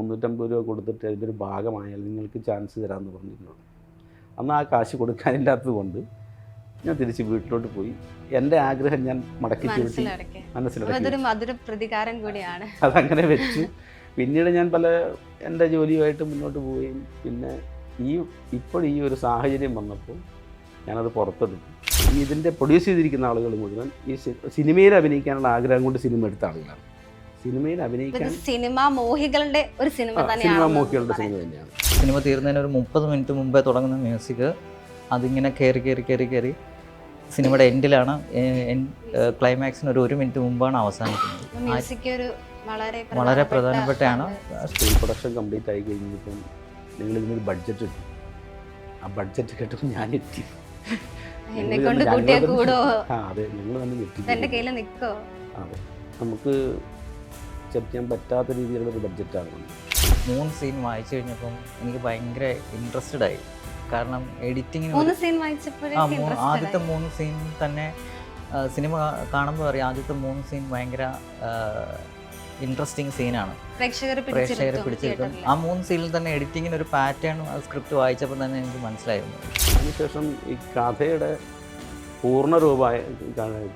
350 രൂപ കൊടുത്തിട്ട് അതിൻ്റെ ഒരു ഭാഗമായാൽ നിങ്ങൾക്ക് ചാൻസ് തരാമെന്ന് പറഞ്ഞിട്ടുണ്ട്. അന്ന് ആ കാശ് കൊടുക്കാനില്ലാത്തത് കൊണ്ട് ഞാൻ തിരിച്ച് വീട്ടിലോട്ട് പോയി. എൻ്റെ ആഗ്രഹം ഞാൻ മടക്കി ചുരുട്ടി മനസ്സിലാക്കി പ്രതികാരം കൂടിയാണ്. അതങ്ങനെ വെച്ചു. പിന്നീട് ഞാൻ എൻ്റെ ജോലിയുമായിട്ട് മുന്നോട്ട് പോവുകയും പിന്നെ ഇപ്പോൾ ഈ ഒരു സാഹചര്യം വന്നപ്പോൾ ഞാനത് പുറത്തെടുത്തു. ഇതിൻ്റെ പ്രൊഡ്യൂസ് ചെയ്തിരിക്കുന്ന ആളുകൾ മുഴുവൻ ഈ സിനിമയിൽ അഭിനയിക്കാനുള്ള ആഗ്രഹം കൊണ്ട് സിനിമ എടുത്ത ആളുകളാണ്. സിനിമയിൽ അഭിനയിക്കാൻ സിനിമാ മോഹികളുടെ ഒരു സിനിമ തന്നെയാണ്. സിനിമ തീർന്നതിന് ഒരു 30 മിനിറ്റ് മുമ്പേ തുടങ്ങുന്ന മ്യൂസിക് അതിങ്ങനെ കയറി സിനിമയുടെ എൻഡിലാണ്. ക്ലൈമാക്സിന് ഒരു മിനിറ്റ് മുമ്പാണ് അവസാനിക്കുന്നത്. വളരെ പ്രധാനപ്പെട്ടാണ്. സ്ക്രീൻ പ്രൊഡക്ഷൻ കംപ്ലീറ്റ് ആയി കഴിഞ്ഞിപ്പം നിങ്ങൾ ഇതിനൊരു ബഡ്ജറ്റ് ഇട്ടു. ആ ബഡ്ജറ്റ് കേട്ടപ്പോൾ ഞാൻ എത്തി. അതെ, ഞങ്ങൾ തന്നെ ഞെട്ടി. അതെ, നമുക്ക് ചെയ്യാൻ പറ്റാത്ത രീതിയിലുള്ള ഒരു ബഡ്ജറ്റാണ്. 3 സീൻ വായിച്ചു കഴിഞ്ഞപ്പം എനിക്ക് ഭയങ്കര ഇൻട്രസ്റ്റഡ് ആയി. കാരണം എഡിറ്റിങ്ങിന് ആദ്യത്തെ 3 സീൻ തന്നെ സിനിമ കാണുമ്പോൾ അറിയാം. ആദ്യത്തെ 3 സീൻ ഭയങ്കര ഇൻട്രസ്റ്റിംഗ് സീനാണ്. പ്രേക്ഷകരെ പിടിച്ചിരുത്തും. ആ 3 സീനിൽ തന്നെ എഡിറ്റിങ്ങിന് ഒരു പാറ്റേൺ സ്ക്രിപ്റ്റ് വായിച്ചപ്പോൾ തന്നെ എനിക്ക് മനസ്സിലായിരുന്നു. അതിനുശേഷം ഈ കഥയുടെ പൂർണ്ണരൂപമായി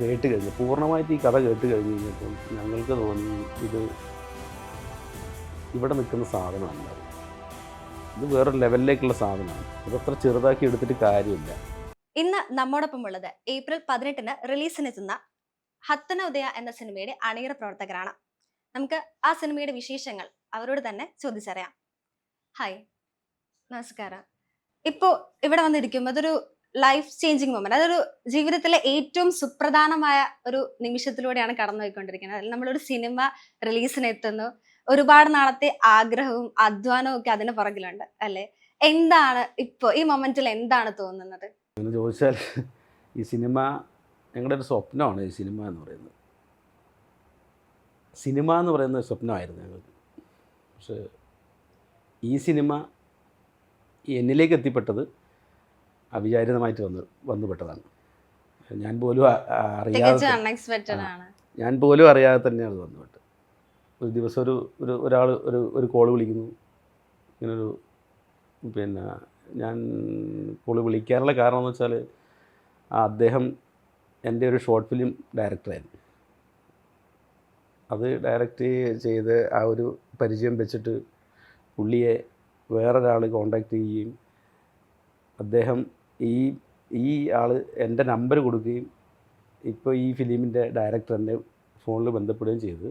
കേട്ട് കഴിഞ്ഞു. പൂർണ്ണമായിട്ട് ഈ കഥ കേട്ട് കഴിഞ്ഞ് കഴിഞ്ഞപ്പോൾ ഞങ്ങൾക്ക് തോന്നി ഇത് ഇവിടെ നിൽക്കുന്ന സാധനമല്ല, ഇത് വേറൊരു ലെവലിലേക്കുള്ള സാധനമാണ്. ഇതത്ര ചെറുതാക്കി എടുത്തിട്ട് കാര്യമില്ല. ഇന്ന് നമ്മോടൊപ്പം ഉള്ളത് ഏപ്രിൽ 18-ന് റിലീസിനെത്തുന്ന ഹത്തന ഉദയ എന്ന സിനിമയുടെ അണിയറ പ്രവർത്തകരാണ്. നമുക്ക് ആ സിനിമയുടെ വിശേഷങ്ങൾ അവരോട് തന്നെ ചോദിച്ചറിയാം. ഹായ്, നമസ്കാരം. ഇപ്പോൾ ഇവിടെ വന്നിരിക്കുമ്പോൾ അതൊരു ലൈഫ് ചേഞ്ചിങ് മൊമെന്റ്, അതൊരു ജീവിതത്തിലെ ഏറ്റവും സുപ്രധാനമായ ഒരു നിമിഷത്തിലൂടെയാണ് കടന്നുപോയിക്കൊണ്ടിരിക്കുന്നത്. അതിൽ നമ്മളൊരു സിനിമ റിലീസിനെത്തുന്നു, ഒരുപാട് നാളത്തെ ആഗ്രഹവും അധ്വാനവും ഒക്കെ അതിന് പുറകിലുണ്ട് അല്ലേ? എന്താണ് ഇപ്പോൾ ഈ മൊമെന്റിൽ എന്താണ് തോന്നുന്നത്? എന്ന് ചോദിച്ചാൽ ഈ സിനിമ ഞങ്ങളുടെ ഒരു സ്വപ്നമാണ്. ഈ സിനിമ എന്ന് പറയുന്നത് സ്വപ്നമായിരുന്നു ഞങ്ങൾക്ക്. പക്ഷേ ഈ സിനിമ എന്നിലേക്ക് എത്തിപ്പെട്ടത് അവിചാരിതമായിട്ട് വന്നുപെട്ടതാണ്. ഞാൻ പോലും അറിയാതെ തന്നെയാണ് വന്നുപെട്ടത്. ഒരു ദിവസം ഒരാൾ ഒരു കോള് വിളിക്കുന്നു. ഇങ്ങനൊരു ഞാൻ കോള് വിളിക്കാനുള്ള കാരണം എന്ന് വെച്ചാൽ അദ്ദേഹം എൻ്റെ ഒരു ഷോർട്ട് ഫിലിം ഡയറക്ടറായിരുന്നു. അത് ഡയറക്റ്റ് ചെയ്ത് ആ ഒരു പരിചയം വെച്ചിട്ട് പുള്ളിയെ വേറൊരാൾ കോണ്ടാക്ട് ചെയ്യുകയും അദ്ദേഹം ഈ ആൾ എൻ്റെ നമ്പർ കൊടുക്കുകയും ഇപ്പോൾ ഈ ഫിലിമിൻ്റെ ഡയറക്ടർ എൻ്റെ ഫോണിൽ ബന്ധപ്പെടുകയും ചെയ്ത്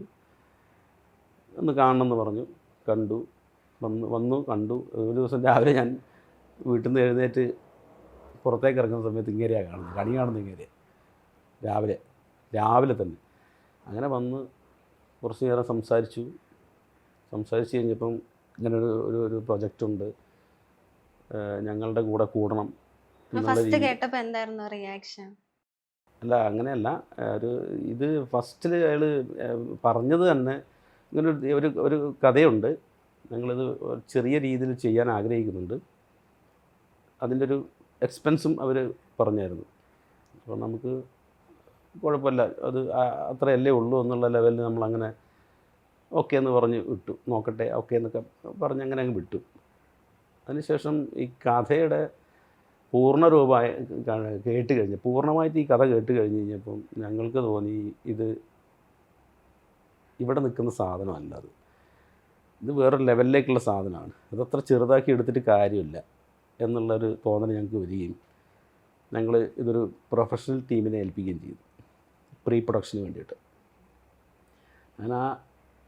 ഒന്ന് കാണണമെന്ന് പറഞ്ഞു. വന്നു കണ്ടു. ഒരു ദിവസം രാവിലെ ഞാൻ വീട്ടിൽ നിന്ന് എഴുന്നേറ്റ് പുറത്തേക്ക് ഇറങ്ങുന്ന സമയത്ത് ഇങ്ങനെയാണ് കാണുന്നത്. കണി കാണുന്നത് ഇങ്ങനെയാണ് രാവിലെ തന്നെ. അങ്ങനെ വന്ന് കുറച്ച് നേരം സംസാരിച്ച് കഴിഞ്ഞപ്പം ഇങ്ങനെ ഒരു പ്രൊജക്റ്റുണ്ട്, ഞങ്ങളുടെ കൂടെ കൂടണം. അല്ല, അങ്ങനെയല്ല. ഇത് ഫസ്റ്റിൽ അയാൾ പറഞ്ഞത് തന്നെ ഇങ്ങനെ ഒരു കഥയുണ്ട്, ഞങ്ങളിത് ചെറിയ രീതിയിൽ ചെയ്യാൻ ആഗ്രഹിക്കുന്നുണ്ട്, അതിൻ്റെ ഒരു എക്സ്പെൻസും അവർ പറഞ്ഞായിരുന്നു. അപ്പോൾ നമുക്ക് കുഴപ്പമില്ല, അത് അത്രയല്ലേ ഉള്ളൂ എന്നുള്ള ലെവലിൽ നമ്മളങ്ങനെ ഓക്കെ എന്ന് പറഞ്ഞ് വിട്ടു. നോക്കട്ടെ, ഓക്കെ എന്നൊക്കെ പറഞ്ഞ് അങ്ങനെ അങ്ങ് വിട്ടു. അതിനുശേഷം ഈ കഥയുടെ പൂർണ്ണരൂപമായി പൂർണ്ണമായിട്ട് ഈ കഥ കേട്ട് കഴിഞ്ഞപ്പം ഞങ്ങൾക്ക് തോന്നി ഇത് ഇവിടെ നിൽക്കുന്ന സാധനമല്ല, ഇത് വേറൊരു ലെവലിലേക്കുള്ള സാധനമാണ്. ഇതത്ര ചെറുതാക്കി എടുത്തിട്ട് കാര്യമില്ല എന്നുള്ളൊരു തോന്നൽ ഞങ്ങൾക്ക് വരികയും ഞങ്ങൾ ഇതൊരു പ്രൊഫഷണൽ ടീമിനെ ഏൽപ്പിക്കുകയും ചെയ്തു പ്രീ പ്രൊഡക്ഷന് വേണ്ടിയിട്ട്. അങ്ങനെ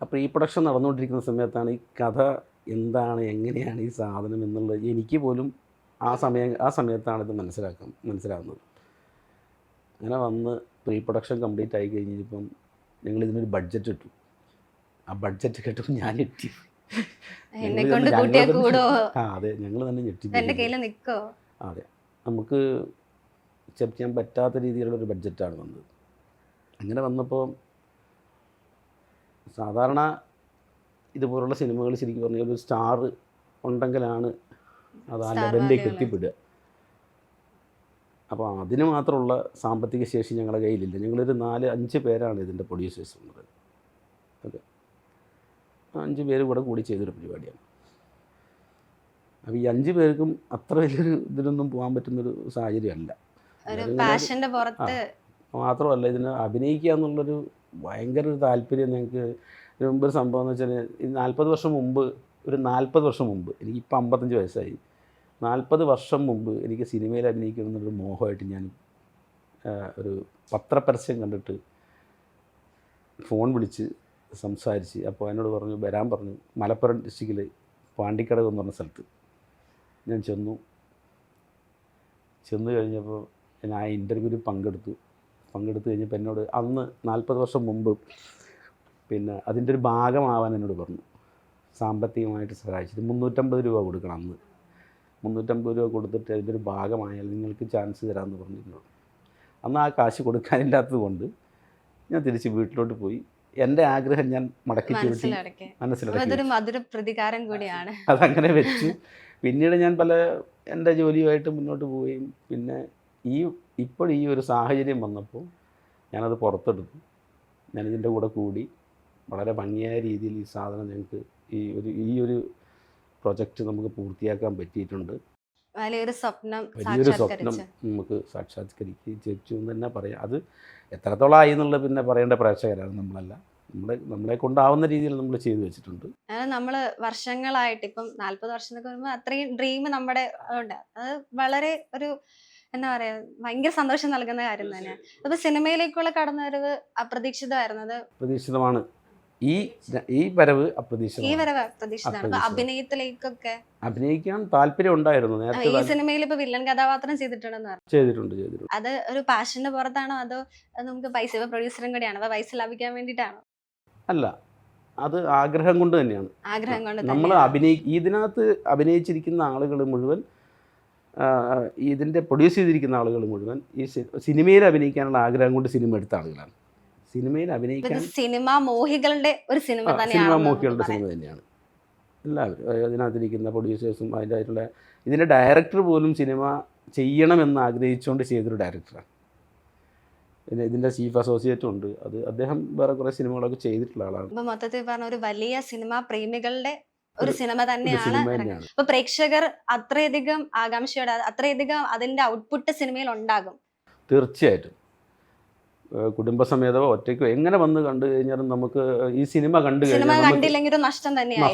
ആ പ്രീ പ്രൊഡക്ഷൻ നടന്നുകൊണ്ടിരിക്കുന്ന സമയത്താണ് ഈ കഥ എന്താണ്, എങ്ങനെയാണ് ഈ സാധനം എന്നുള്ളത് എനിക്ക് പോലും ആ സമയത്താണ് ഇത് മനസ്സിലാകുന്നത്. അങ്ങനെ വന്ന് പ്രീ പ്രൊഡക്ഷൻ കംപ്ലീറ്റ് ആയി കഴിഞ്ഞപ്പം ഞങ്ങളിതിനൊരു ബഡ്ജറ്റ് ഇട്ടു. ആ ബഡ്ജറ്റ് കേട്ടപ്പോൾ ഞാൻ ഞെട്ടി. അതെ, ഞങ്ങൾ തന്നെ ഞെട്ടി. അതെ, നമുക്ക് ചെയ്യാൻ പറ്റാത്ത രീതിയിലുള്ളൊരു ബഡ്ജറ്റാണ് വന്നത്. അങ്ങനെ വന്നപ്പോൾ സാധാരണ ഇതുപോലുള്ള സിനിമകൾ ശരിക്കും പറഞ്ഞാൽ ഒരു സ്റ്റാർ ഉണ്ടെങ്കിലാണ് അത് ആ ലെവലിലേക്ക് എത്തിപ്പെടുക. അപ്പോൾ അതിന് മാത്രമുള്ള സാമ്പത്തിക ശേഷി ഞങ്ങളുടെ കയ്യിലില്ല. ഞങ്ങളൊരു 4-5 പേരാണ് ഇതിൻ്റെ പ്രൊഡ്യൂസേഴ്സ് ഉള്ളത്. ഓക്കെ, 5 പേര് കൂടെ കൂടി ചെയ്തൊരു പരിപാടിയാണ്. അപ്പോൾ ഈ 5 പേർക്കും അത്ര വലിയൊരു ഇതിലൊന്നും പോകാൻ പറ്റുന്നൊരു സാഹചര്യമല്ല. ഒരു പാഷന്റെ പുറത്ത് മാത്രമല്ല, ഇതിന് അഭിനയിക്കുക എന്നുള്ളൊരു ഭയങ്കര ഒരു താല്പര്യം ഞങ്ങൾക്ക്. ഇതിന് മുമ്പ് ഒരു സംഭവം എന്ന് വെച്ചാൽ, ഈ 40 വർഷം മുമ്പ്, ഒരു 40 വർഷം മുമ്പ്, എനിക്കിപ്പോൾ 55 വയസ്സായി, 40 വർഷം മുമ്പ് എനിക്ക് സിനിമയിൽ അഭിനയിക്കണമെന്നൊരു മോഹമായിട്ട് ഞാൻ ഒരു പത്രപരസ്യം കണ്ടിട്ട് ഫോൺ വിളിച്ച് സംസാരിച്ച്, അപ്പോൾ എന്നോട് പറഞ്ഞു, വരാൻ പറഞ്ഞു. മലപ്പുറം ഡിസ്ട്രിക്റ്റിൽ പാണ്ടിക്കടവ് എന്ന് പറഞ്ഞ സ്ഥലത്ത് ഞാൻ ചെന്ന് കഴിഞ്ഞപ്പോൾ ഞാൻ ആ ഇൻ്റർവ്യൂവിൽ പങ്കെടുത്ത് കഴിഞ്ഞപ്പോൾ എന്നോട് അന്ന് 40 വർഷം മുമ്പ് പിന്നെ അതിൻ്റെ ഒരു ഭാഗമാവാൻ എന്നോട് പറഞ്ഞു. സാമ്പത്തികമായിട്ട് സഹായിച്ചിട്ട് 350 രൂപ കൊടുക്കണം. അന്ന് 350 രൂപ കൊടുത്തിട്ട് അതിൻ്റെ ഒരു ഭാഗമായാൽ നിങ്ങൾക്ക് ചാൻസ് തരാമെന്ന് പറഞ്ഞിരുന്നു. അന്ന് ആ കാശ് കൊടുക്കാനില്ലാത്തത് കൊണ്ട് ഞാൻ തിരിച്ച് വീട്ടിലോട്ട് പോയി. എൻ്റെ ആഗ്രഹം ഞാൻ മടക്കി ചുരുട്ടി മനസ്സിലാക്കി പ്രതികാരം കൂടിയാണ്. അതങ്ങനെ വെച്ചു. പിന്നീട് ഞാൻ എൻ്റെ ജോലിയുമായിട്ട് മുന്നോട്ട് പോവുകയും പിന്നെ ഇപ്പോൾ ഈ ഒരു സാഹചര്യം വന്നപ്പോൾ ഞാനത് പുറത്തെടുത്തു. ഞാനിതിൻ്റെ കൂടെ കൂടി വളരെ ഭംഗിയായ രീതിയിൽ ഈ സാധനം ഞങ്ങൾക്ക് ഈ ഒരു പ്രൊജക്റ്റ് നമുക്ക് പൂർത്തിയാക്കാൻ പറ്റിയിട്ടുണ്ട്. വലിയൊരു സ്വപ്നം നമുക്ക് സാക്ഷാത്കരിച്ചു എന്ന് തന്നെ പറയാം. അത് എത്രത്തോളം ആയി എന്നുള്ളത് പിന്നെ പറയേണ്ട പ്രേക്ഷകരാണ്, നമ്മളല്ല. നമ്മളെ കൊണ്ടാവുന്ന രീതിയിൽ നമ്മൾ ചെയ്തു വെച്ചിട്ടുണ്ട്. നമ്മൾ വർഷങ്ങളായിട്ട് ഇപ്പം 40 വർഷങ്ങൾക്ക് മുമ്പ് അത്രയും ഡ്രീം നമ്മുടെ ഉണ്ട്. അത് വളരെ ഒരു എന്താ പറയാ, ഭയങ്കര സന്തോഷം നൽകുന്ന കാര്യം തന്നെയാണ്. അപ്പൊ സിനിമയിലേക്കുള്ള കടന്നുവരവ് അപ്രതീക്ഷിതമായിരുന്നത് പ്രതീക്ഷിതമാണ്. ഈ വരവ് അപ്രതീക്ഷിതമാണ്. അഭിനയത്തിലേക്കൊക്കെ അഭിനയിക്കാൻ താല്പര്യം ഉണ്ടായിരുന്നു നേരത്തെ. ഈ സിനിമയിൽ ഇപ്പൊ വില്ലൻ കഥാപാത്രം ചെയ്തിട്ടുണ്ടെന്ന് പറഞ്ഞു. ചെയ്തിട്ടുണ്ട്. അത് ഒരു പാഷന്റെ പുറത്താണോ അതോ നമുക്ക് പൈസ, ഇപ്പൊ പ്രൊഡ്യൂസറും കൂടിയാണ്, അപ്പൊ പൈസ ലാഭിക്കാൻ വേണ്ടിയിട്ടാണോ? അല്ല, അത് ആഗ്രഹം കൊണ്ട് തന്നെയാണ്. ആഗ്രഹം കൊണ്ട് നമ്മൾ ഇതിനകത്ത് അഭിനയിച്ചിരിക്കുന്ന ആളുകൾ മുഴുവൻ, ഇതിൻ്റെ പ്രൊഡ്യൂസ് ചെയ്തിരിക്കുന്ന ആളുകൾ മുഴുവൻ ഈ സിനിമയിൽ അഭിനയിക്കാനുള്ള ആഗ്രഹം കൊണ്ട് സിനിമ എടുത്ത ആളുകളാണ്. സിനിമയിൽ അഭിനയിക്കാൻ സിനിമാ മോഹികളുടെ ഒരു സിനിമ തന്നെയാണ് എല്ലാവരും. അതിനകത്തിരിക്കുന്ന പ്രൊഡ്യൂസേഴ്സും അതിൻ്റെ ഇതിൻ്റെ ഡയറക്ടർ പോലും സിനിമ ചെയ്യണമെന്ന് ആഗ്രഹിച്ചുകൊണ്ട് ചെയ്തൊരു ഡയറക്ടറാണ്. പിന്നെ ഇതിൻ്റെ ചീഫ് അസോസിയേറ്റും ഉണ്ട്. അദ്ദേഹം വേറെ കുറേ സിനിമകളൊക്കെ ചെയ്തിട്ടുള്ള ആളാണ്. ഇപ്പൊ മൊത്തത്തിൽ പറഞ്ഞ ഒരു വലിയ സിനിമാ പ്രേമികളുടെ ഒരു സിനിമ തന്നെയാണ്. അപ്പൊ പ്രേക്ഷകർ അത്രയധികം ആകാംക്ഷയോടെ, അത്രയധികം അതിന്റെ ഔട്ട്പുട്ട് സിനിമയിൽ ഉണ്ടാകും. തീർച്ചയായിട്ടും കുടുംബസമേതമോ ഒറ്റയ്ക്കോ എങ്ങനെ വന്ന് കണ്ടു കഴിഞ്ഞാലും നമുക്ക് ഈ സിനിമ കണ്ടില്ലെങ്കിൽ നഷ്ടം തന്നെയാണ്.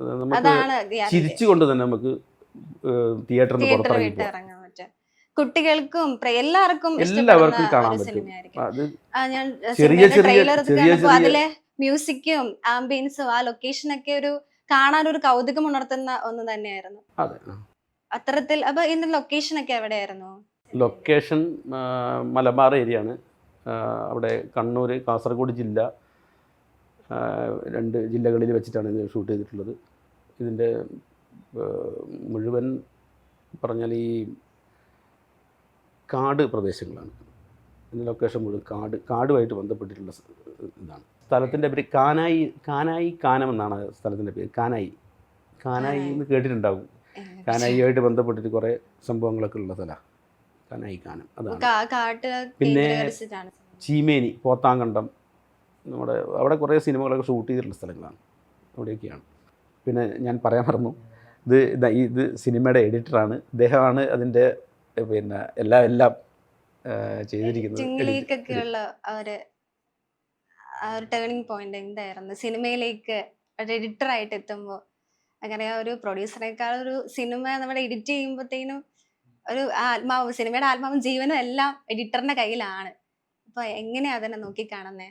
അത് നമുക്ക് ചിരിച്ചുകൊണ്ട് തന്നെ നമുക്ക് തിയേറ്ററിൽ നിന്ന് പുറത്തിറങ്ങി കുട്ടികൾക്കും എല്ലാവർക്കും കാണാൻ പറ്റും. അതിലെ മ്യൂസിക്കും ആംബിയൻസും ആ ലൊക്കേഷനൊക്കെ ഒരു കാണാൻ ഒരു കൗതുകം ഉണർത്തുന്ന ഒന്ന് തന്നെയായിരുന്നു. അത്തരത്തിൽ അപ്പൊ ഇതിന്റെ ലൊക്കേഷൻ ഒക്കെ എവിടെയായിരുന്നു? ലൊക്കേഷൻ മലബാർ ഏരിയ ആണ്. അവിടെ കണ്ണൂർ, കാസർഗോഡ് ജില്ല, 2 ജില്ലകളിൽ വെച്ചിട്ടാണ് ഇത് ഷൂട്ട് ചെയ്തിട്ടുള്ളത്. ഇതിൻ്റെ മുഴുവൻ പറഞ്ഞാൽ ഈ കാട് പ്രദേശങ്ങളാണ്. ഇതിൻ്റെ ലൊക്കേഷൻ മുഴുവൻ കാടുമായിട്ട് ബന്ധപ്പെട്ടിട്ടുള്ള ഇതാണ്. സ്ഥലത്തിൻ്റെ പേര് കാനായി കാനം എന്നാണ് സ്ഥലത്തിൻ്റെ പേര്. കാനായി എന്ന് കേട്ടിട്ടുണ്ടാകും. കാനായിയുമായിട്ട് ബന്ധപ്പെട്ടിട്ട് കുറേ സംഭവങ്ങളൊക്കെ ഉള്ള സ്ഥലമാണ് കാനായി കാനം. അതാണ്. പിന്നെ ചീമേനി, പോത്താങ്കണ്ടം, നമ്മുടെ അവിടെ കുറേ സിനിമകളൊക്കെ ഷൂട്ട് ചെയ്തിട്ടുള്ള സ്ഥലങ്ങളാണ്. അവിടെയൊക്കെയാണ്. പിന്നെ ഞാൻ പറയാൻ മറന്നു, ഇത് സിനിമയുടെ എഡിറ്ററാണ്. ഇദ്ദേഹമാണ് അതിൻ്റെ പിന്നെ എല്ലാം ചെയ്തിരിക്കുന്നത്. ടേണിംഗ് പോയിന്റ് എന്തായിരുന്നു സിനിമയിലേക്ക് എഡിറ്ററായിട്ട് എത്തുമ്പോൾ? അങ്ങനെ ഒരു പ്രൊഡ്യൂസറേക്കാൾ ഒരു സിനിമ നമ്മുടെ എഡിറ്റ് ചെയ്യുമ്പോഴത്തേനും ഒരു ആത്മാവും, സിനിമയുടെ ആത്മാവും ജീവനും എല്ലാം എഡിറ്ററിന്റെ കയ്യിലാണ്. അപ്പൊ എങ്ങനെയാ അതിനെ നോക്കി കാണുന്നേ?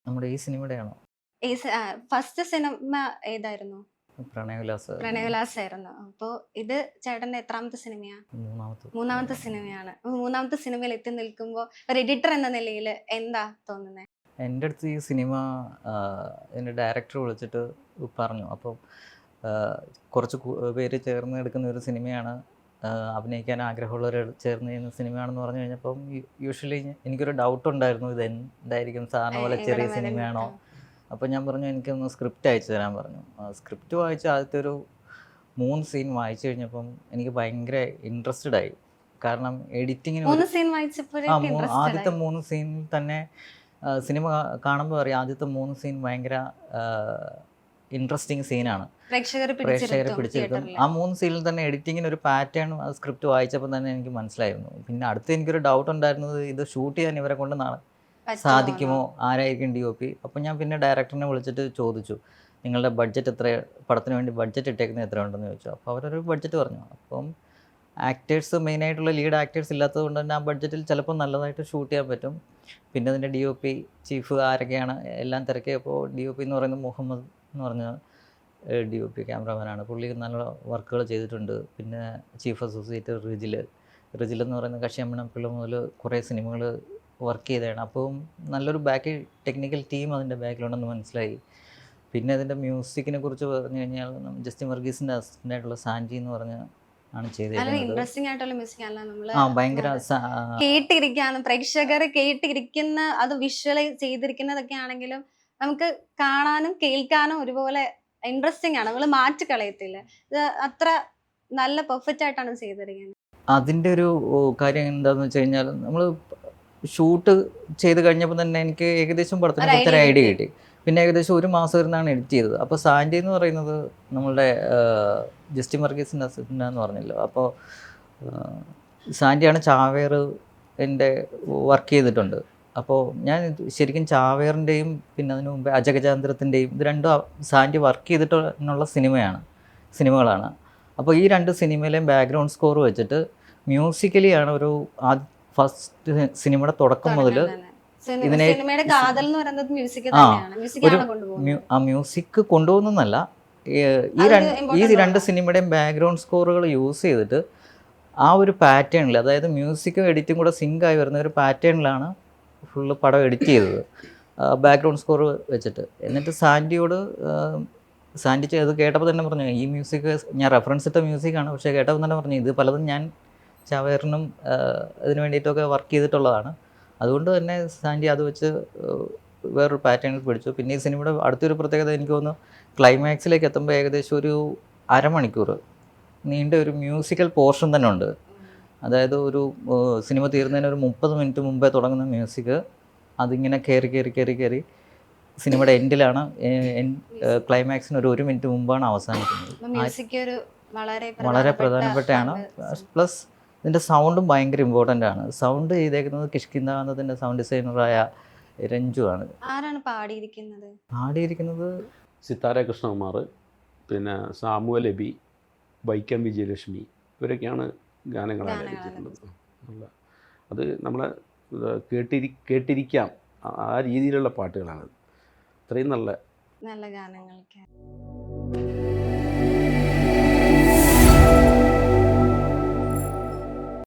നമ്മുടെ ഈ സിനിമയുടെ ആണോ? ഫസ്റ്റ് സിനിമ ഏതായിരുന്നു? പ്രണയവിലാസ് ആയിരുന്നു. അപ്പോ ഇത് ചേട്ടന്റെ എത്രാമത്തെ സിനിമയാ? മൂന്നാമത്തെ സിനിമയാണ്. മൂന്നാമത്തെ സിനിമയിൽ എത്തി നിൽക്കുമ്പോൾ ഒരു എഡിറ്റർ എന്ന നിലയിൽ എന്താ തോന്നുന്നത്? എൻ്റെ അടുത്ത് ഈ സിനിമ എൻ്റെ ഡയറക്ടർ വിളിച്ചിട്ട് പറഞ്ഞു. അപ്പോൾ കുറച്ച് പേര് ചേർന്ന് എടുക്കുന്ന ഒരു സിനിമയാണ്, അഭിനയിക്കാൻ ആഗ്രഹമുള്ളവർ ചേർന്ന് ചെയ്യുന്ന സിനിമയാണെന്ന് പറഞ്ഞു കഴിഞ്ഞപ്പം യൂഷ്വലി എനിക്കൊരു ഡൗട്ട് ഉണ്ടായിരുന്നു, ഇത് എന്തായിരിക്കും, സാധാരണ പോലെ ചെറിയ സിനിമയാണോ? അപ്പോൾ ഞാൻ പറഞ്ഞു എനിക്കൊന്ന് സ്ക്രിപ്റ്റ് അയച്ചു തരാൻ പറഞ്ഞു. സ്ക്രിപ്റ്റ് വായിച്ച് ആദ്യത്തെ ഒരു 3 സീൻ വായിച്ചു കഴിഞ്ഞപ്പം എനിക്ക് ഭയങ്കര ഇൻട്രസ്റ്റഡ് ആയി. കാരണം എഡിറ്റിങ്ങിന് ആദ്യത്തെ 3 സീനിൽ തന്നെ സിനിമ കാണുമ്പോൾ അറിയാം ആദ്യത്തെ 3 സീൻ ഭയങ്കര ഇൻട്രസ്റ്റിംഗ് സീനാണ്. പ്രേക്ഷകരെ പിടിച്ചിരുത്തും. തിയേറ്ററിൽ. ആ 3 സീനിൽ തന്നെ എഡിറ്റിങ്ങിന് ഒരു പാറ്റേൺ സ്ക്രിപ്റ്റ് വായിച്ചപ്പോൾ തന്നെ എനിക്ക് മനസ്സിലായിരുന്നു. പിന്നെ അടുത്ത് എനിക്കൊരു ഡൗട്ട് ഉണ്ടായിരുന്നത് ഇത് ഷൂട്ട് ചെയ്യാൻ ഇവരെ കൊണ്ട് സാധിക്കുമോ, ആരായിരിക്കും DOP. അപ്പോൾ ഞാൻ പിന്നെ ഡയറക്ടറിനെ വിളിച്ചിട്ട് ചോദിച്ചു, നിങ്ങളുടെ ബഡ്ജറ്റ് എത്ര, പടത്തിന് വേണ്ടി ബഡ്ജറ്റ് ഇട്ടേക്കുന്നത് എത്ര ഉണ്ടെന്ന് ചോദിച്ചു. അപ്പോൾ അവരൊരു ബഡ്ജറ്റ് പറഞ്ഞു. അപ്പം ആക്ടേഴ്സ് മെയിനായിട്ടുള്ള ലീഡ് ആക്ടേഴ്സ് ഇല്ലാത്തത് കൊണ്ട് തന്നെ ആ ബഡ്ജറ്റിൽ ചിലപ്പോൾ നല്ലതായിട്ട് ഷൂട്ട് ചെയ്യാൻ പറ്റും. പിന്നെ അതിൻ്റെ DOP ചീഫ് ആരൊക്കെയാണ് എല്ലാം തിരക്കിയപ്പോൾ DOP എന്ന് പറയുന്നത് മുഹമ്മദ് എന്ന് പറഞ്ഞ DOP ക്യാമറമാനാണ്. പുള്ളി നല്ല വർക്കുകൾ ചെയ്തിട്ടുണ്ട്. പിന്നെ ചീഫ് അസോസിയേറ്റ് റിജിൽ എന്ന് പറയുന്ന കശ്യമ്മ പിള്ള മുതൽ കുറേ സിനിമകൾ വർക്ക് ചെയ്തതാണ്. അപ്പം നല്ലൊരു ടെക്നിക്കൽ ടീം അതിൻ്റെ ബാക്കിലുണ്ടെന്ന് മനസ്സിലായി. പിന്നെ അതിൻ്റെ മ്യൂസിക്കിനെ കുറിച്ച് പറഞ്ഞു കഴിഞ്ഞാൽ ജസ്റ്റിൻ വർഗീസിൻ്റെ അസിസ്റ്റൻ്റായിട്ടുള്ള സാൻജി എന്ന് പറഞ്ഞ ആണ് ചെയ്തിരിക്കുന്നത്. ഭയങ്കര കേട്ടിരിക്കാനും പ്രേക്ഷകർ കേട്ടിരിക്കുന്ന അത് വിഷ്വലൈസ് ചെയ്തിരിക്കുന്നതൊക്കെ ആണെങ്കിലും നമുക്ക് കാണാനും കേൾക്കാനും ഒരുപോലെ ഇൻട്രസ്റ്റിംഗ് ആണ്. നമ്മൾ മാറ്റിക്കളയത്തില്ല. ഇത് അത്ര നല്ല പെർഫെക്റ്റ് ആയിട്ടാണ് ചെയ്തിരിക്കുന്നത്. അതിൻ്റെ ഒരു കാര്യം എന്താണെന്ന് വെച്ച് കഴിഞ്ഞാൽ നമ്മൾ ഷൂട്ട് ചെയ്ത് കഴിഞ്ഞപ്പോൾ തന്നെ എനിക്ക് ഏകദേശം പടത്തിനെ കുറിച്ചൊരു ഐഡിയ കിട്ടി. പിന്നെ ഏകദേശം 1 മാസം ഇരുന്നാണ് എഡിറ്റ് ചെയ്തത്. അപ്പോൾ സാൻഡി എന്ന് പറയുന്നത് നമ്മളുടെ ജസ്റ്റിൻ വർഗീസിൻ്റെ അസിസ്റ്റൻ്റ് എന്ന് പറഞ്ഞല്ലോ. അപ്പോൾ സാൻഡിയാണ് ചാവേർ എൻ്റെ വർക്ക് ചെയ്തിട്ടുണ്ട്. അപ്പോൾ ഞാൻ ശരിക്കും ചാവേറിൻ്റെയും പിന്നെ അതിന് മുമ്പേ അജഗജാന്തരത്തിൻ്റെയും ഇത് രണ്ടും സാൻഡി വർക്ക് ചെയ്തിട്ടുള്ള സിനിമകളാണ്. അപ്പോൾ ഈ 2 സിനിമയിലെയും ബാക്ക്ഗ്രൗണ്ട് സ്കോർ വെച്ചിട്ട് മ്യൂസിക്കലിയാണ് ഒരു ഫസ്റ്റ് സിനിമയുടെ തുടക്കം മുതൽ ഇതിനെ ആ മ്യൂസിക് കൊണ്ടുപോകുന്നല്ല, ഈ 2 സിനിമയുടെയും ബാക്ക്ഗ്രൗണ്ട് സ്കോറുകൾ യൂസ് ചെയ്തിട്ട് ആ ഒരു പാറ്റേണിൽ, അതായത് മ്യൂസിക്കും എഡിറ്റും കൂടെ സിങ്ക് ആയി വരുന്ന ഒരു പാറ്റേണിലാണ് ഫുള്ള് പടം എഡിറ്റ് ചെയ്തത് ബാക്ക്ഗ്രൗണ്ട് സ്കോർ വെച്ചിട്ട്. എന്നിട്ട് സാൻഡി അത് കേട്ടപ്പോൾ തന്നെ പറഞ്ഞു, ഈ മ്യൂസിക് ഞാൻ റെഫറൻസ് ഇട്ട മ്യൂസിക്കാണ്, പക്ഷേ കേട്ടപ്പോൾ തന്നെ പറഞ്ഞു ഇത് പലതും ഞാൻ ചാവേറിനും ഇതിന് വേണ്ടിയിട്ടൊക്കെ വർക്ക് ചെയ്തിട്ടുള്ളതാണ്. അതുകൊണ്ട് തന്നെ സാൻഡി അത് വെച്ച് വേറൊരു പാറ്റേണിൽ പിടിച്ചു. പിന്നെ ഈ സിനിമയുടെ അടുത്തൊരു പ്രത്യേകത എനിക്ക് തോന്നുന്നു, ക്ലൈമാക്സിലേക്ക് എത്തുമ്പോൾ ഏകദേശം ഒരു അരമണിക്കൂർ നീണ്ട ഒരു മ്യൂസിക്കൽ പോർഷൻ തന്നെ ഉണ്ട്. അതായത് ഒരു സിനിമ തീരുന്നതിന് ഒരു 30 മിനിറ്റ് മുമ്പേ തുടങ്ങുന്ന മ്യൂസിക് അതിങ്ങനെ കയറി സിനിമയുടെ എൻഡിലാണ്, ക്ലൈമാക്സിന് ഒരു 1 മിനിറ്റ് മുമ്പാണ് അവസാനിക്കുന്നത്. വളരെ പ്രധാനപ്പെട്ടാണ്. പ്ലസ് ഇതിൻ്റെ സൗണ്ടും ഭയങ്കര ഇമ്പോർട്ടൻ്റ് ആണ്. സൗണ്ട് ചെയ്തേക്കുന്നത് കിഷ്കിന്ദാനന്ദത്തിൻ്റെ സൗണ്ട് ഡിസൈനറായ രഞ്ജു ആണ്. പാടിയിരിക്കുന്നത് സിത്താര കൃഷ്ണകുമാർ, പിന്നെ സാമുവൽ എബി, വൈക്കം വിജയലക്ഷ്മി, ഇവരൊക്കെയാണ് ഗാനങ്ങൾ ആലപിച്ചിട്ടുള്ളത്. അത് നമ്മളെ കേട്ടിരിക്കാം, ആ രീതിയിലുള്ള പാട്ടുകളാണ്. അത്രയും നല്ല ഗാനങ്ങൾ.